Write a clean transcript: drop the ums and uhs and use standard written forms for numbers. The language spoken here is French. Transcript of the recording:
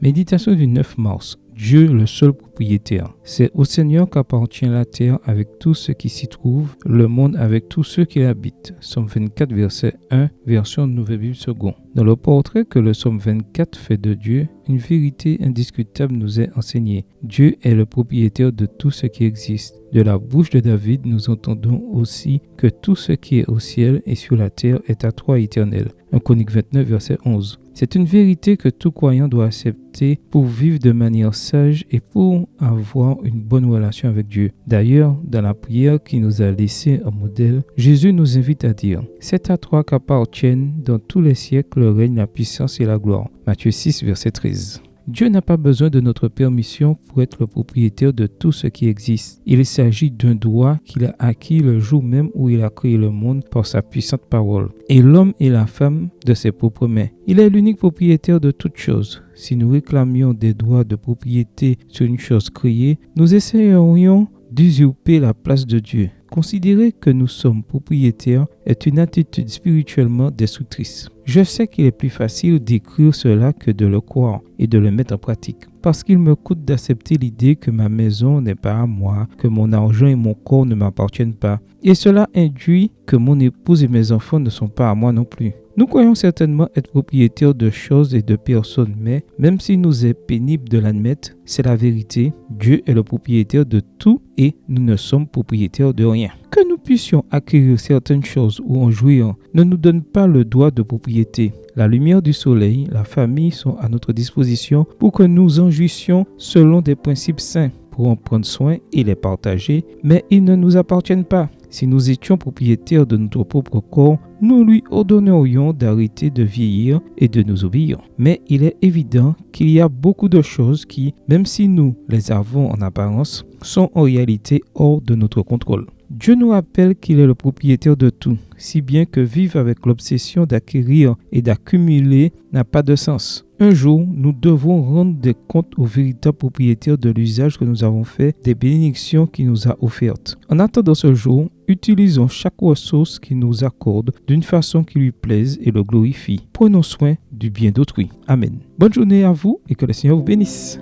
Méditation du 9 mars. Dieu, le seul propriétaire. C'est au Seigneur qu'appartient la terre avec tout ce qui s'y trouve, le monde avec tous ceux qui l'habitent. Psaume 24, verset 1, version Nouvelle Bible Second. Dans le portrait que le Psaume 24 fait de Dieu, une vérité indiscutable nous est enseignée. Dieu est le propriétaire de tout ce qui existe. De la bouche de David, nous entendons aussi que tout ce qui est au ciel et sur la terre est à toi, Éternel. 1 Chroniques 29, verset 11. C'est une vérité que tout croyant doit accepter pour vivre de manière sage et pour avoir une bonne relation avec Dieu. D'ailleurs, dans la prière qui nous a laissé un modèle, Jésus nous invite à dire « C'est à toi qu'appartiennent dans tous les siècles le règne, la puissance et la gloire. » Matthieu 6, verset 13. Dieu n'a pas besoin de notre permission pour être le propriétaire de tout ce qui existe. Il s'agit d'un droit qu'il a acquis le jour même où il a créé le monde par sa puissante parole. Et l'homme et la femme de ses propres mains. Il est l'unique propriétaire de toutes choses. Si nous réclamions des droits de propriété sur une chose créée, nous essayerions d'usurper la place de Dieu. Considérer que nous sommes propriétaires est une attitude spirituellement destructrice. Je sais qu'il est plus facile d'écrire cela que de le croire et de le mettre en pratique. Parce qu'il me coûte d'accepter l'idée que ma maison n'est pas à moi, que mon argent et mon corps ne m'appartiennent pas. Et cela induit que mon épouse et mes enfants ne sont pas à moi non plus. Nous croyons certainement être propriétaires de choses et de personnes, mais même s'il nous est pénible de l'admettre, c'est la vérité. Dieu est le propriétaire de tout et nous ne sommes propriétaires de rien. Que nous puissions acquérir certaines choses ou en jouir ne nous donne pas le droit de propriété. La lumière du soleil, la famille sont à notre disposition pour que nous en jouissions selon des principes saints, pour en prendre soin et les partager, mais ils ne nous appartiennent pas. Si nous étions propriétaires de notre propre corps, nous lui ordonnerions d'arrêter de vieillir et de nous obéir. Mais il est évident qu'il y a beaucoup de choses qui, même si nous les avons en apparence, sont en réalité hors de notre contrôle. Dieu nous rappelle qu'il est le propriétaire de tout, si bien que vivre avec l'obsession d'acquérir et d'accumuler n'a pas de sens. Un jour, nous devons rendre des comptes au véritable propriétaire de l'usage que nous avons fait des bénédictions qu'il nous a offertes. En attendant ce jour, utilisons chaque ressource qu'il nous accorde d'une façon qui lui plaise et le glorifie. Prenons soin du bien d'autrui. Amen. Bonne journée à vous et que le Seigneur vous bénisse.